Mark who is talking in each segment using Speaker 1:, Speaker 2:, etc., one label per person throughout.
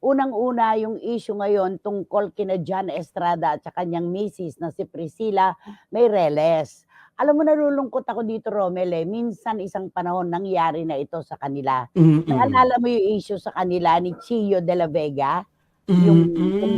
Speaker 1: unang-una yung issue ngayon tungkol kina John Estrada at sa kanyang misis na si Priscilla Meireles. Alam mo nalulungkot ako dito, Romel, minsan isang panahon nangyari na ito sa kanila.
Speaker 2: Mm.
Speaker 1: Naalala mo yung issue sa kanila ni Chio de la Vega? Yung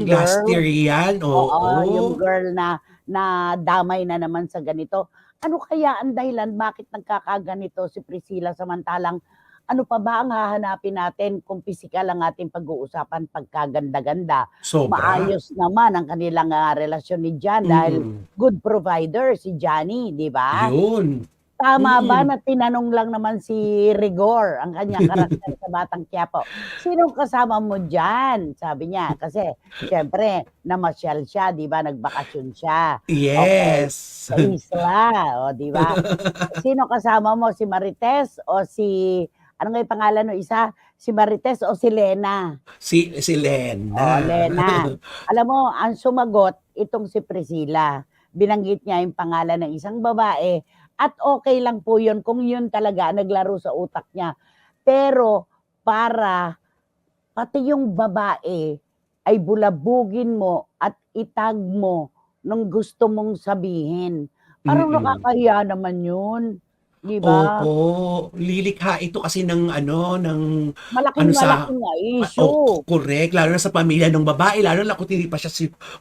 Speaker 2: Last
Speaker 1: girl?
Speaker 2: year yan,
Speaker 1: Oo, yung
Speaker 2: oo.
Speaker 1: girl na nadamay na naman sa ganito. Ano kaya ang dahilan bakit nagkakaganito si Priscilla samantalang ano pa ba ang hahanapin natin kung pisikal ang ating pag-uusapan pagkaganda-ganda.
Speaker 2: Sobra.
Speaker 1: Maayos naman ang kanilang relasyon ni John dahil
Speaker 2: Mm.
Speaker 1: good provider si Johnny, di ba?
Speaker 2: Yun.
Speaker 1: Tama ba
Speaker 2: Mm.
Speaker 1: na tinanong lang naman si Rigor ang kanyang karakter sa Batang Quiapo, "Sinong kasama mo diyan?" Sabi niya, kasi siyempre namasyal siya, 'di ba, nagbakasyon siya. Okey,
Speaker 2: Yes.
Speaker 1: sa isla, oh, 'di ba? "Sino kasama mo, si Marites o si" ano nga yung pangalan nung isa? Si Marites o si Lena?
Speaker 2: Si
Speaker 1: Oh,
Speaker 2: Lena.
Speaker 1: Lena. Alam mo ang sumagot itong si Priscilla. Binanggit niya yung pangalan ng isang babae at okey lang po yun kung yun talaga naglaro sa utak niya. Pero para pati yung babae ay bulabugin mo at itag mo nung gusto mong sabihin. Parang
Speaker 2: Mm.
Speaker 1: nakakahiya naman yun, 'di ba?
Speaker 2: Opo, lilikha ito kasi ng ano, ng ano
Speaker 1: Malaking-malaki
Speaker 2: sa
Speaker 1: nga
Speaker 2: o
Speaker 1: issue.
Speaker 2: correct, lalo na sa pamilya nung babae, lalo na kung hindi pa siya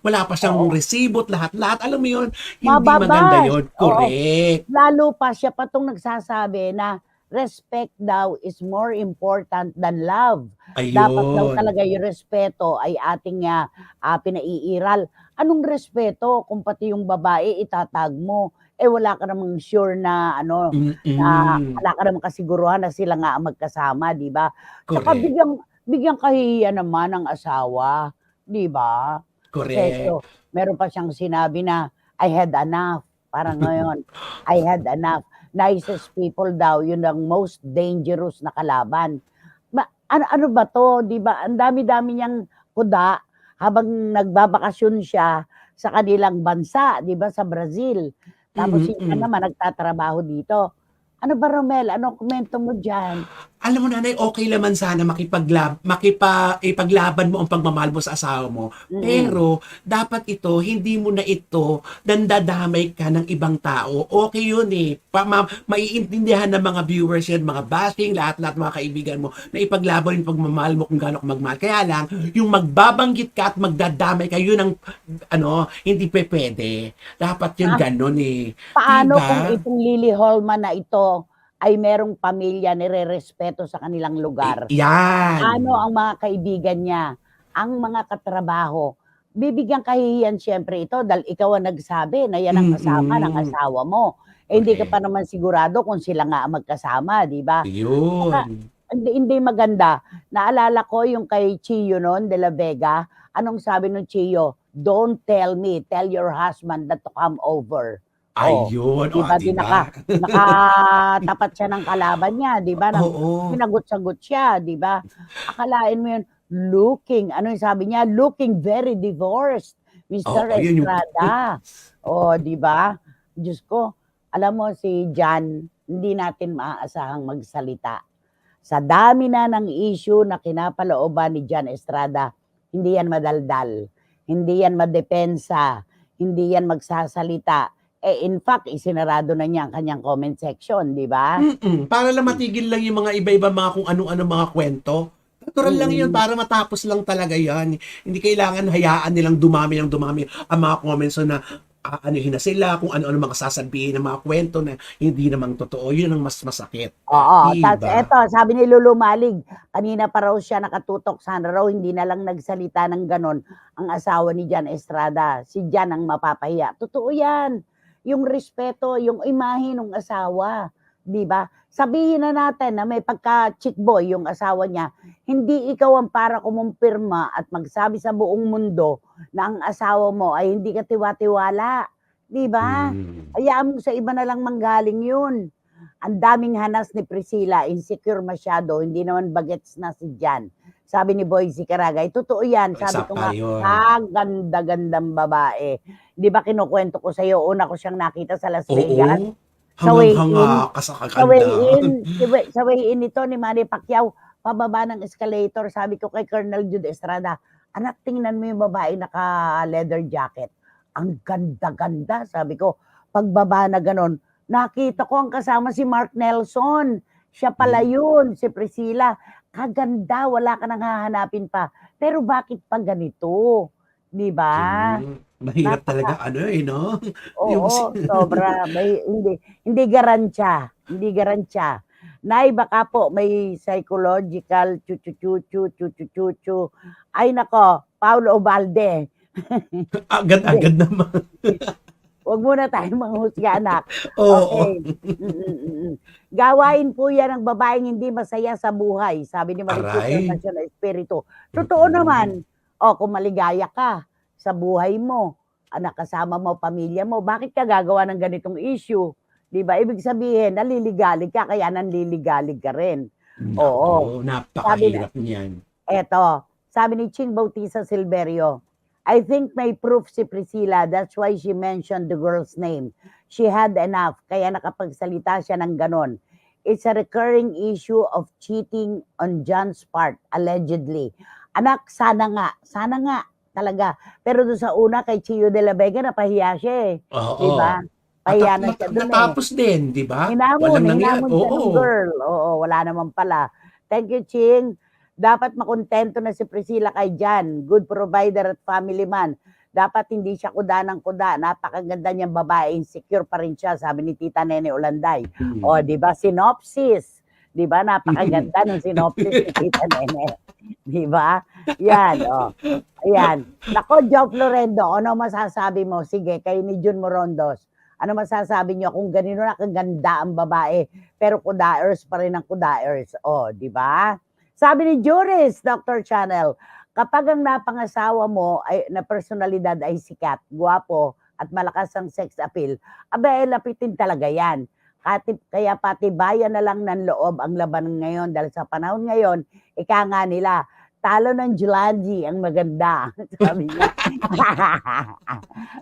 Speaker 2: wala pa siyang
Speaker 1: Oo.
Speaker 2: resibo't lahat-lahat, alam mo yun, hindi maganda
Speaker 1: Mababash,
Speaker 2: yun,
Speaker 1: oo.
Speaker 2: correct.
Speaker 1: Lalo pa siya pa 'tong nagsasabi na respect daw is more important than love. Dapat daw
Speaker 2: Ayun.
Speaker 1: talaga yung respeto ay ating, pinaiiral. Anong respeto kung pati yung babae itatag mo, wala ka namang sure na ano, na
Speaker 2: Mm.
Speaker 1: wala ka namang kasiguruhan na sila nga ang magkasama, 'di ba? Tsaka
Speaker 2: Correct.
Speaker 1: bigyang bigyang kahihiyan naman ang asawa, 'di ba? Kasi
Speaker 2: Correct.
Speaker 1: ito, meron pa siyang sinabi na, "I had enough." Parang ngayon, "I had enough." Nicest people daw, yun ang most dangerous na kalaban. Ano ano ba 'to, 'di ba? Ang dami-dami niyang kuda habang nagbabakasyon siya sa kanilang bansa, 'di ba, sa Brazil. Tapos si Jan
Speaker 2: Mm.
Speaker 1: naman nagtatrabaho dito. Ano ba, Romel, anong komento mo diyan?
Speaker 2: Alam mo nanay, okey naman sana ipaglaban mo ang pagmamahal mo sa asawa mo,
Speaker 1: Mm.
Speaker 2: pero dapat ito hindi mo na ito nandadamay ka ng ibang tao. Okey yun, maiintindihan ng mga viewers yan, mga bashing, lahat-lahat mga kaibigan mo na ipaglaban yung pagmamahal mo kung gaano ka magmahal. Kaya lang, yung magbabanggit ka at magdadamay ka, yun ang ano, hindi pupuwede. Dapat yun
Speaker 1: Ah,
Speaker 2: gano'n, 'di
Speaker 1: paano kung
Speaker 2: ba?
Speaker 1: itong Lily Holman na ito ay merong pamilya, nirerespeto sa kanilang lugar?
Speaker 2: Yan.
Speaker 1: Paano ang mga kaibigan niya, ang mga katrabaho? Bibigyang kahihiyan siyempre ito dahil ikaw ang nagsabi na yan ang kasama ng
Speaker 2: Mm.
Speaker 1: asawa mo. Hindi ka pa
Speaker 2: Correct.
Speaker 1: naman sigurado kung sila nga ang magkasama, 'di ba? Tsaka
Speaker 2: Yun.
Speaker 1: hindi maganda. Naalala ko yung kay Chio no'n de la Vega, anong sabi nung Chio? "Don't tell me, tell your husband not to come over." Oh,
Speaker 2: Ayun,
Speaker 1: 'di ba
Speaker 2: 'di ba?
Speaker 1: nakatapat siya ng kalaban niya, 'di ba,
Speaker 2: Oo.
Speaker 1: sinagot-sagot siya, 'di ba? Akalain mo 'yun, ano yung sabi niya? "Looking very divorced, Mr.
Speaker 2: Oo, yun yung
Speaker 1: Estrada." Oh, 'di ba? Diyos ko, alam mo si Jan, hindi natin maaasahang magsalita. Sa dami na ng issue na kinapalooban ni Jan Estrada, hindi yan madaldal, hindi yan madepensa, hindi yan magsasalita. In fact, isinarado na niya ang kanyang comment section, 'di ba?
Speaker 2: Para lang matigil lang yung mga iba-ibang mga kung ano-ano mga kwento. Natural lang yun
Speaker 1: Mm.
Speaker 2: para matapos lang talaga yan. Hindi kailangan hayaan nilang dumami ng dumami ang mga comments na aanuhin na sila, kung ano-ano mga sasabihin ng mga kwento na hindi namang totoo. Yun ang mas masakit.
Speaker 1: Oo,
Speaker 2: 'Di
Speaker 1: ta's
Speaker 2: ba?
Speaker 1: eto sabi ni Lulu Malig, kanina pa raw siya nakatutok, sana raw hindi na lang nagsalita ng gano'n ang asawa ni Jan Estrada, si Jan ang mapapahiya. Totoo 'yan, yung respeto, yung imahe nung asawa, 'di ba? Sabihin na natin na may pagka-chick boy yung asawa niya, hindi ikaw ang para kumumpirma at magsabi sa buong mundo na ang asawa mo ay hindi katiwa-tiwala, 'di ba?
Speaker 2: Hmm.
Speaker 1: Hayaan mo sa iba na lang manggaling 'yun. Ang daming hanas ni Priscilla, insecure masyado, hindi naman bagets na si Jan. Sabi ni Boycie Caragay, totoo yan,
Speaker 2: Isa
Speaker 1: sabi ko
Speaker 2: pa
Speaker 1: nga,
Speaker 2: yun.
Speaker 1: kaganda-gandang babae. 'Di ba kinukwento ko sa'yo, una ko siyang nakita sa Las Vegas,
Speaker 2: Oo,
Speaker 1: sa
Speaker 2: hangang-hanga
Speaker 1: weigh-in
Speaker 2: ka sa
Speaker 1: sa
Speaker 2: kaganda.
Speaker 1: weigh-in sa weigh-in nito ni Manny Pacquiao, pababa ng escalator, sabi ko kay Colonel Jude Estrada, "Anak, tingnan mo yung babaeng naka-leather jacket. Ang ganda-ganda," sabi ko. Pagbaba na gano'n, nakita ko ang kasama si Mark Nelson. Siya pala
Speaker 2: Hmm.
Speaker 1: yun, si Priscilla. Kaganda, wala ka nang hahanapin pa. Pero bakit pa ganito? 'Di ba?
Speaker 2: Mahirap
Speaker 1: Napaka
Speaker 2: talaga ano, eh, 'no? Yung si
Speaker 1: Oo, sobra. May hindi garantiya, hindi garantiya. Nay, baka po may psychological chu-chu-chu-chu, chu-chu-chu-chu. Ay naku, Paulo Ubalde. Hindi,
Speaker 2: agad-agad naman.
Speaker 1: wag muna tayong manghusga, anak.
Speaker 2: Oo.
Speaker 1: Okey, gawain po 'yan ng babaeng hindi masaya sa buhay, sabi ni Marichusa
Speaker 2: Aray.
Speaker 1: Encarnacion Espiritu. Totoo
Speaker 2: Mm.
Speaker 1: naman. Kung maligaya ka sa buhay mo, nakasama mo pamilya mo, bakit ka gagawa ng ganitong issue, 'di ba? Ibig sabihin naliligalig ka kaya nanliligalig ka rin. Oo,
Speaker 2: Naku,
Speaker 1: sabi na
Speaker 2: napakahirap niyan.
Speaker 1: eto, sabi ni Ching Bautista Silverio, "I think may proof si Priscilla, that's why she mentioned the girl's name. She had enough, kaya nakapagsalita siya ng gano'n. It's a recurring issue of cheating on John's part, allegedly." Anak, sana nga talaga. Pero do'n sa una kay Chio de la Vega napahiya siya, eh, 'di ba?
Speaker 2: Oo.
Speaker 1: Pahiya na siya do'n, eh.
Speaker 2: Natapos din, 'di ba? Walang
Speaker 1: Hinamon siya nung
Speaker 2: oo.
Speaker 1: girl, oo, wala naman pala. Thank you, Ching. Dapat makontento na si Priscilla kay John, good provider at family man. Dapat hindi siya kuda ng kuda, napakaganda niyang babae, insecure pa rin siya, sabi ni Tita Nene Olanday. O,
Speaker 2: Mm.
Speaker 1: 'di ba, synopsis, 'di ba, napakaganda ng synopsis ni Tita Nene, 'di ba? 'Yan, oh, ayan. Naku, Joe Florendo, ano masasabi mo? Sige, kayo ni Jun Morondos. Ano masasabi niyo kung ganito na kaganda ang babae, pero kudaers pa rin ang kudaers, oh, 'di ba? Sabi ni Juris, Dr. Channel, kapag ang napangasawa mo ay na personalidad ay sikat, gwapo, at malakas ang sex appeal, aba, lapitin talaga 'yan. Kaya patibayan na lang ng loob ang laban ngayon dahil sa panahon ngayon, ika nga nila, talo ng Julanji ang maganda, sabi niya.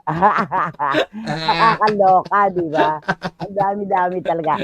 Speaker 2: Ah.
Speaker 1: Nakakaloka, 'di ba? Ang dami-dami talaga.